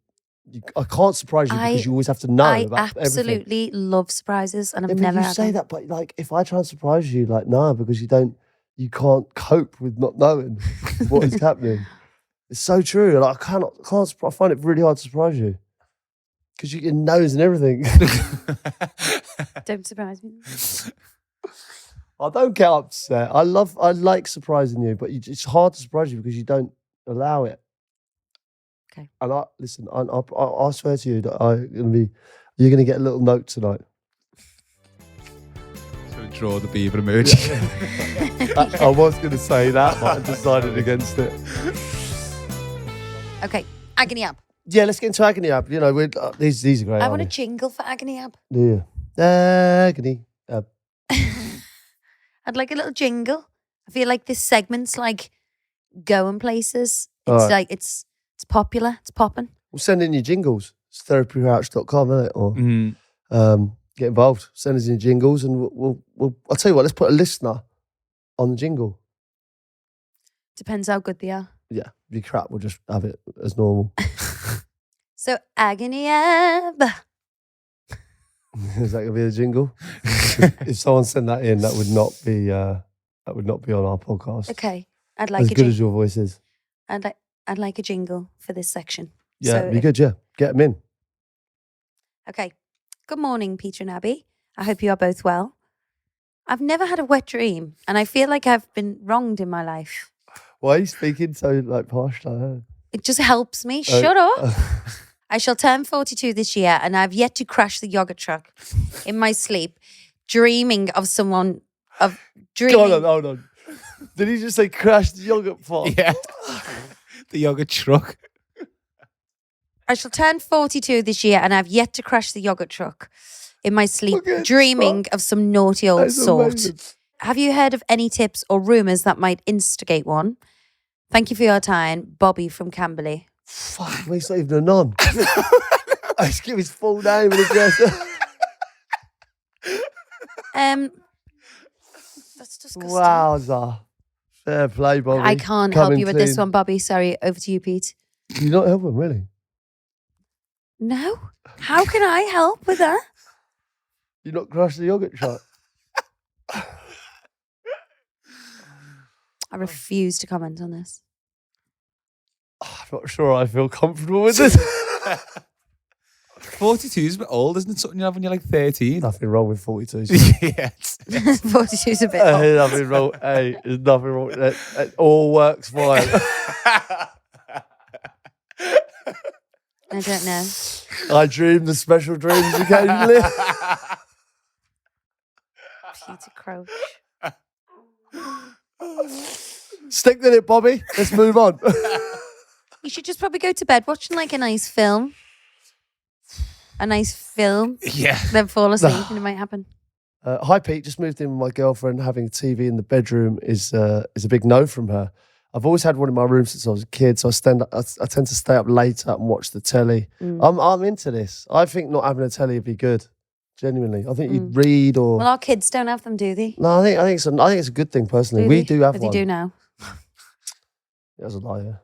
I can't surprise you because you always have to know I about everything. absolutely love surprises, and I've Yeah, but never you had say them. that, but like if I try and surprise you, like no, because you can't cope with not knowing what is happening. It's so true. Like I find it really hard to surprise you because you get nose and everything. Don't surprise me. I don't get upset. I like surprising you, but it's hard to surprise you because you don't allow it. Okay. And I swear to you that you're gonna get a little note tonight. So draw the beaver emoji. I was gonna say that, but I decided against it. Okay, Agony Ab. Yeah, let's get into Agony Ab. You know, these are great. I want a jingle for Agony Ab. Do you? Agony Ab. I'd like a little jingle. I feel like this segment's like going places. It's All right. like it's popular. It's popping. We'll send in your jingles. It's therapyouch.com, isn't it? Or get involved. Send us in your jingles, and we'll. I'll tell you what. Let's put a listener on the jingle. Depends how good they are. Yeah, if you're crap, we'll just have it as normal. So Agony Ab. Is that gonna be the jingle? If someone sent that in, that would not be on our podcast. Okay, I'd like As a good jingle. as your voice is. I'd like a jingle for this section. Yeah, So be good. Yeah, get them in. Okay. Good morning, Peter and Abby. I hope you are both well. I've never had a wet dream, and I feel like I've been wronged in my life. Why are you speaking so like posh like that? It just helps me. Shut up. I shall turn 42 this year, and I've yet to crash the yogurt truck in my sleep, dreaming of someone, dreaming. Hold on. Did he just say crash the yogurt pot? Yeah. The yogurt truck. I shall turn 42 this year, and I've yet to crash the yogurt truck in my sleep, Okay, dreaming of some naughty old That's sort. amazing. Have you heard of any tips or rumours that might instigate one? Thank you for your time, Bobby from Camberley. Fuck, he's not even a non. I just give his full name and address. That's disgusting. Wowza. Fair play, Bobby. I can't help Coming you with this clean. one, Bobby. Sorry, over to you, Pete. You're not helping, really? No? How can I help with that? You're not crashed the yogurt truck? I refuse to comment on this. I'm not sure I feel comfortable with this. 42 is a bit old, isn't it? Something you have when you're like 13. Nothing wrong with 42. Yes. 42 is a bit old. Nothing wrong. Hey, there's nothing wrong with that. It all works fine. I don't know. I dream the special dreams occasionally. Peter Crouch. Stick with it, Bobby. Let's move on. You should just probably go to bed watching like a nice film. A nice film. Yeah. Then fall asleep and it might happen. Hi, Pete. Just moved in with my girlfriend. Having a TV in the bedroom is a big no from her. I've always had one in my room since I was a kid, so I tend to stay up later and watch the telly. I'm into this. I think not having a telly would be good. Genuinely, I think you'd read or. Well, our kids don't have them, do they? No, I think it's a good thing personally. We do have But one. they do now. That's a liar,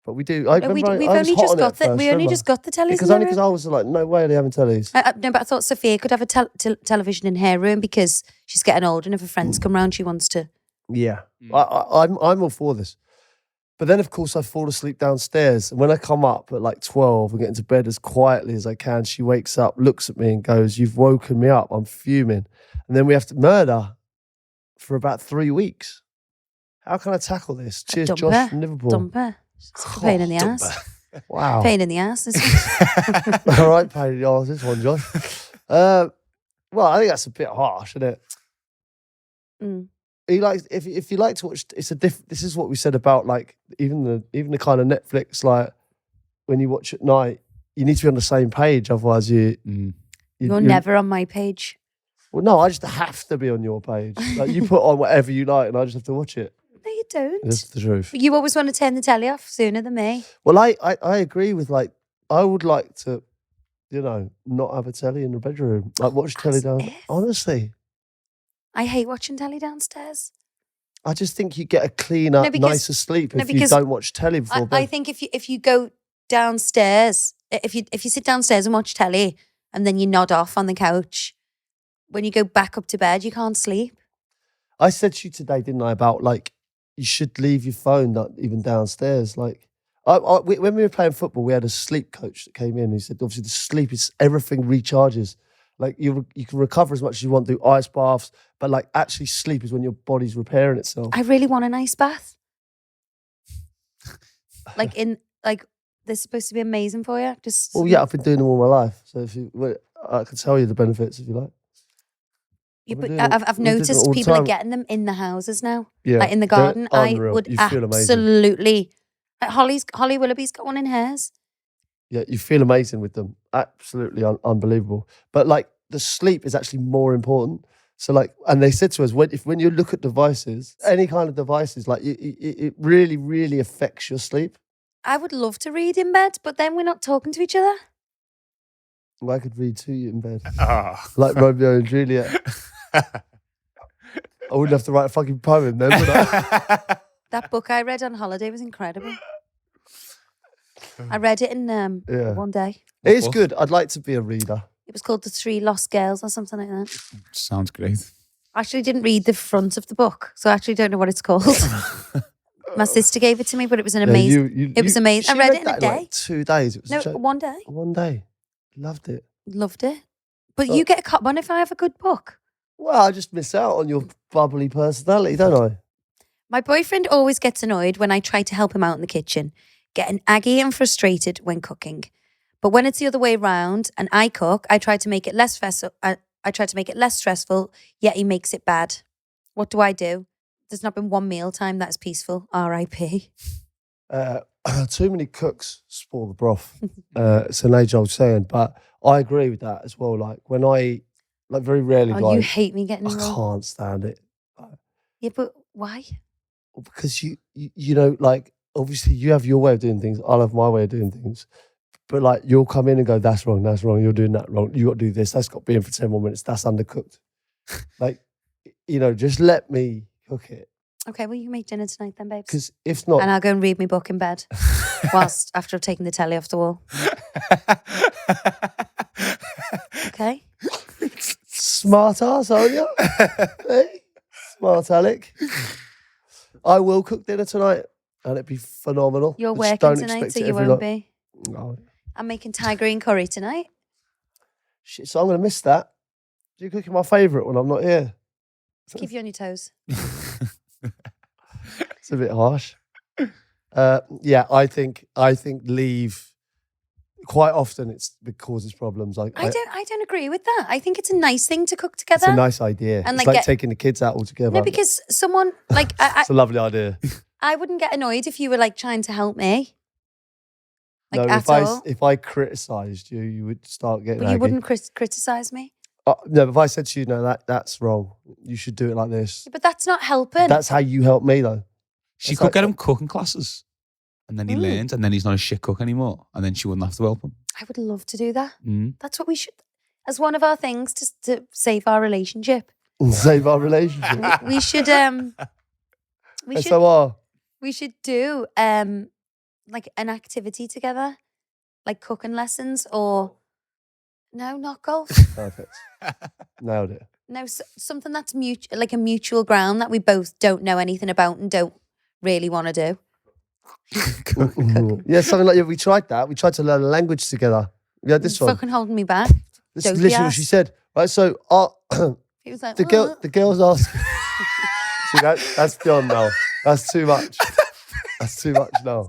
but we do. No, we've only just got the. We only just got the tellies. Because only because I was like, no way are they having tellies. No, but I thought Sophia could have a television in her room because she's getting older, and if her friends come round, she wants to. Yeah, I'm all for this. But then, of course, I fall asleep downstairs. And when I come up at like 12 and get into bed as quietly as I can, she wakes up, looks at me and goes, "You've woken me up. I'm fuming." And then we have to murder for about 3 weeks. How can I tackle this? Cheers, Dump Josh her. from Liverpool. Dump her. It's a pain in the ass. Wow. Pain in the ass. This one. All right, pain in the ass, this one, Josh. Well, I think that's a bit harsh, isn't it? Mm. He likes if you like to watch. It's a This is what we said about like even the kind of Netflix, like when you watch at night, you need to be on the same page, otherwise You're never on my page. Well, no, I just have to be on your page. Like you put on whatever you like, and I just have to watch it. No, you don't. That's the truth. You always want to turn the telly off sooner than me. Well, I agree with like I would like to, not have a telly in the bedroom. Like watch telly down. Honestly. I hate watching telly downstairs. I just think you get a cleaner, nicer sleep if you don't watch telly before bed. I think if you go downstairs if you sit downstairs and watch telly and then you nod off on the couch, when you go back up to bed, you can't sleep. I said to you today, didn't I, about like you should leave your phone not even downstairs. Like when we were playing football, we had a sleep coach that came in. He said, obviously, the sleep is everything recharges. Like you can recover as much as you want, do ice baths, but like actually sleep is when your body's repairing itself. I really want an ice bath. They're supposed to be amazing for you. Well, yeah, I've been doing them all my life, so I can tell you the benefits if you like. Yeah, but I've noticed people are getting them in the houses now. Yeah, like in the garden. I would you feel absolutely. Like Holly Willoughby's got one in hers. Yeah, you feel amazing with them. Absolutely unbelievable. But like the sleep is actually more important. So like, and they said to us, when you look at devices, any kind of devices, like it really, really affects your sleep. I would love to read in bed, but then we're not talking to each other. Well, I could read to you in bed. Oh. Like Romeo and Juliet. I wouldn't have to write a fucking poem then, would I? That book I read on holiday was incredible. I read it in one day. It is good. I'd like to be a reader. It was called The Three Lost Girls or something like that. Sounds great. I actually didn't read the front of the book, so I actually don't know what it's called. My sister gave it to me, but it was an amazing. It was amazing. I read it in a day. Like 2 days. It was one day. 1 day. Loved it. Loved it. But you get a cop one if I have a good book. Well, I just miss out on your bubbly personality, don't I? My boyfriend always gets annoyed when I try to help him out in the kitchen, getting aggy and frustrated when cooking. But when it's the other way round and I cook, I try to make it less stressful, yet he makes it bad. What do I do? There's not been one meal time that is peaceful. R.I.P. Too many cooks spoil the broth. It's an age-old saying, but I agree with that as well. Like when I, very rarely. You hate me getting involved. I can't stand it. Yeah, but why? Because you know, like obviously you have your way of doing things. I'll have my way of doing things. But like you'll come in and go, that's wrong. You're doing that wrong. You got to do this. That's got to be in for 10 more minutes. That's undercooked. Like, just let me cook it. Okay, well, you can make dinner tonight then, babes. Because if not... And I'll go and read my book in bed after I've taken the telly off the wall. Okay? Smart ass, aren't you? Hey? Smart Alec. I will cook dinner tonight and it'd be phenomenal. You're working tonight, so you won't be. No. I'm making Thai green curry tonight. Shit, so I'm going to miss that. You're cooking my favourite when I'm not here. Keep you on your toes. It's a bit harsh. Yeah, I think leave. Quite often it causes problems. I don't agree with that. I think it's a nice thing to cook together. It's a nice idea. And it's like taking the kids out all together. No, because someone like it's a lovely idea. I wouldn't get annoyed if you were like trying to help me. Like no, if I criticised you, you would start getting. But you wouldn't criticise me. No, if I said to you, no, that's wrong. You should do it like this. Yeah, but that's not helping. That's how you help me, though. She could get him cooking classes. And then he learns, and then he's not a shit cook anymore. And then she wouldn't have to help him. I would love to do that. That's what we should, as one of our things to save our relationship. Save our relationship. we should. We should do like an activity together, like cooking lessons or no, not golf. Perfect. Nailed it. No, something that's like a mutual ground that we both don't know anything about and don't really want to do. Yeah, something like we tried that. We tried to learn a language together. We had this one. Fucking holding me back. This is literally what she said. Right, so he was like, the girls asked. See, that's beyond now. That's too much. That's too much now.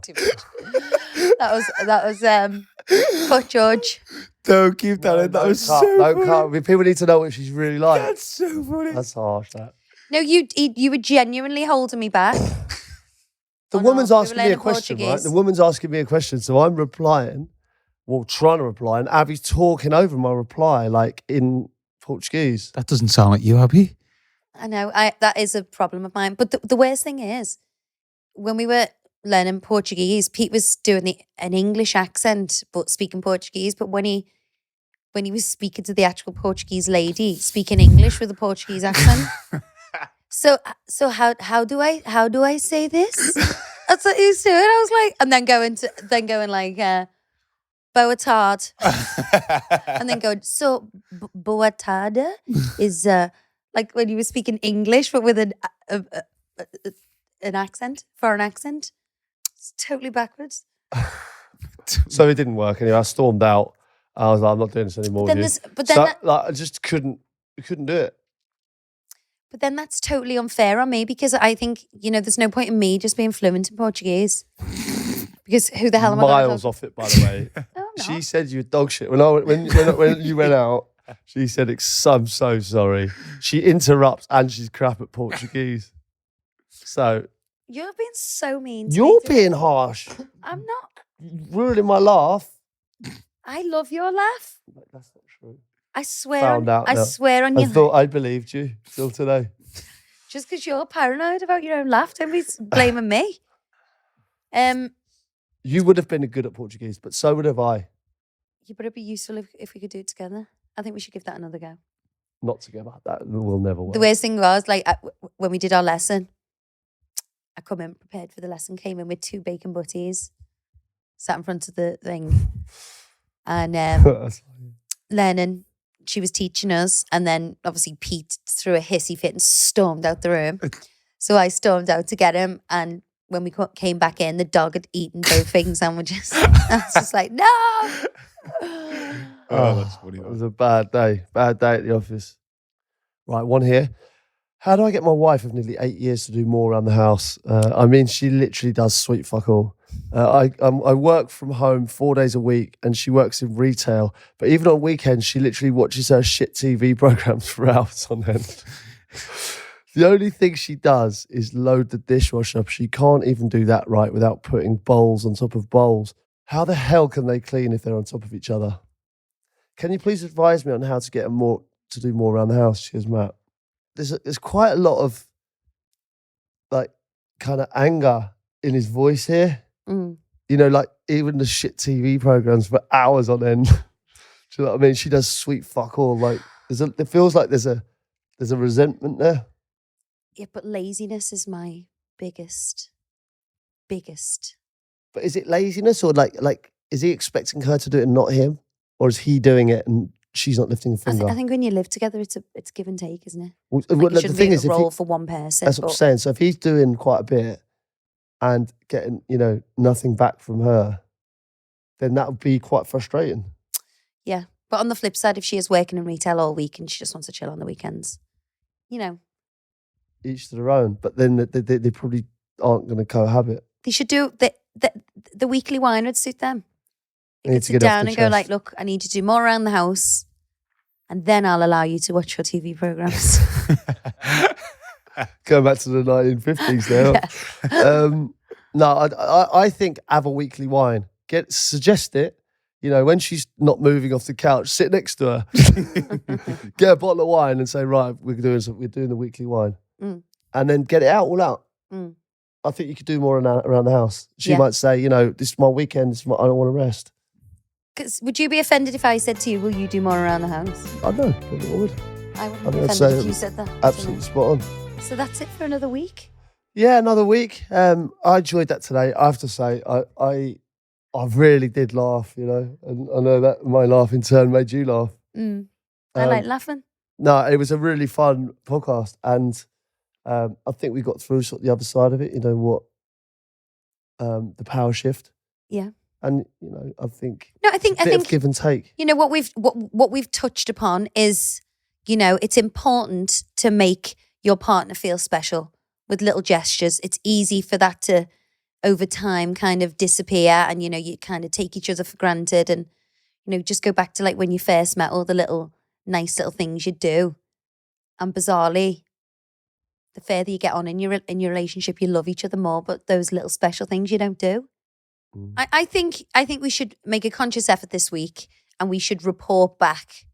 That was fuck George. Don't keep that in. That was so funny. People need to know what she's really like. That's so funny. That's harsh, that. No, you were genuinely holding me back. The woman's asking me a question, right? The woman's asking me a question, so I'm replying, trying to reply, and Abby's talking over my reply, like in Portuguese. That doesn't sound like you, Abby. I know, that is a problem of mine. But the worst thing is, when we were learning Portuguese, Pete was doing an English accent, but speaking Portuguese. But when he was speaking to the actual Portuguese lady, speaking English with a Portuguese accent. So how do I say this? That's what he was doing. I was like, and then going like, boa tarde. And then going, so boa tarde is like when you were speaking English, but with an accent, foreign accent. It's totally backwards. So it didn't work anyway. I stormed out. I was like, I'm not doing this anymore. I just couldn't do it. But then that's totally unfair on me because I think, there's no point in me just being fluent in Portuguese. Because who the hell am I? Miles off it, by the way. No, I'm She not. said you were dog shit. When you went out, she said, I'm so sorry. She interrupts and she's crap at Portuguese. So. You're being so mean to You're me. being harsh. I'm not. Ruining my laugh. I love your laugh. That's not true. I swear Found out I now. swear on I you. thought I believed you still today. Just because you're paranoid about your own laugh, don't be blaming me. You would have been good at Portuguese, but so would have I. Yeah, but it'd be useful if we could do it together. I think we should give that another go. Not together. That will never work. The worst thing was, like, when we did our lesson, I come in prepared for the lesson, came in with 2 bacon butties, sat in front of the thing, and Lennon, she was teaching us, and then obviously Pete threw a hissy fit and stormed out the room. So I stormed out to get him, and when we came back in, the dog had eaten both bacon sandwiches. I was just like, no! Oh, that's funny. It was a bad day. Bad day at the office. Right, one here. How do I get my wife of nearly 8 years to do more around the house? She literally does sweet fuck all. I work from home 4 days a week and she works in retail. But even on weekends, she literally watches her shit TV programs for hours on end. The only thing she does is load the dishwasher. She can't even do that right without putting bowls on top of bowls. How the hell can they clean if they're on top of each other? Can you please advise me on how to get them to do more around the house? Cheers, Matt. There's quite a lot of like kind of anger in his voice here. Mm. Like even the shit TV programs for hours on end. Do you know what I mean? She does sweet fuck all. Like it feels like there's a resentment there. Yeah, but laziness is my biggest. But is it laziness or like is he expecting her to do it and not him, or is he doing it and she's not lifting a finger? I think when you live together, it's give and take, isn't it? Well, Like it shouldn't be a role for one person. That's what I'm saying. So if he's doing quite a bit and getting nothing back from her, then that would be quite frustrating. Yeah, but on the flip side, if she is working in retail all week and she just wants to chill on the weekends, each to their own. But then they probably aren't going to cohabit. they should do the weekly wine would suit them. You Need could to sit get off down the and go like, chest. look, I need you to do more around the house, and then I'll allow you to watch your TV programs. Going back to the 1950s now. No, I think have a weekly wine. Suggest it. When she's not moving off the couch, sit next to her, get a bottle of wine and say, right, we're doing the weekly wine. Mm. And then get it all out. Mm. I think you could do more around the house. She Yeah. might say, this is my weekend, I don't want to rest. 'Cause would you be offended if I said to you, will you do more around the house? I know, I would. I wouldn't I be think I'd offended say if you said that. Absolutely spot on. So that's it for another week. Yeah, another week. I enjoyed that today. I have to say, I really did laugh, and I know that my laugh in turn made you laugh. Mm. I Um, like laughing. No, it was a really fun podcast, and I think we got through sort of the other side of it. The power shift. Yeah. And I think No, I think of give and take. what we've touched upon is, it's important to make your partner feel special with little gestures. It's easy for that to over time kind of disappear, and you kind of take each other for granted, and just go back to like when you first met, all the little nice little things you do. And bizarrely, the further you get on in your relationship, you love each other more, but those little special things you don't do. Mm. I think we should make a conscious effort this week, and we should report back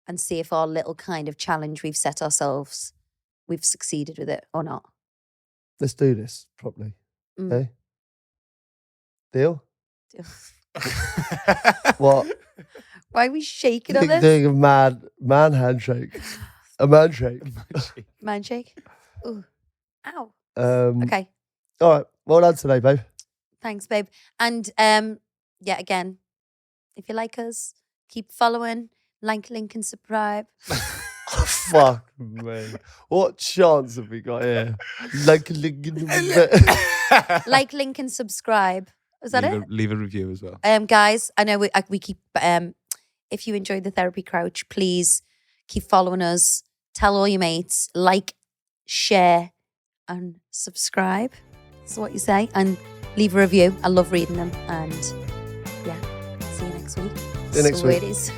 and see if our little kind of challenge we've set ourselves, we've succeeded with it or not. Let's do this properly. Mm. Okay. Deal? Deal. What? Why are we shaking on this? Doing a man handshake. A man shake. Man shake. Ooh. Ow. Okay. Okay. All right. Well done today, babe. Thanks, babe. And again, If you like us, keep following, like, link, and subscribe. Fuck me. What chance have we got here? Like, link, Like, link, and subscribe. Is that it? Leave a review as well. Guys, I know we keep. If you enjoyed the Therapy Crouch, please keep following us. Tell all your mates. Like, share, and subscribe. That's what you say. And leave a review. I love reading them. And yeah, see you next week. See you next week. Sweeties.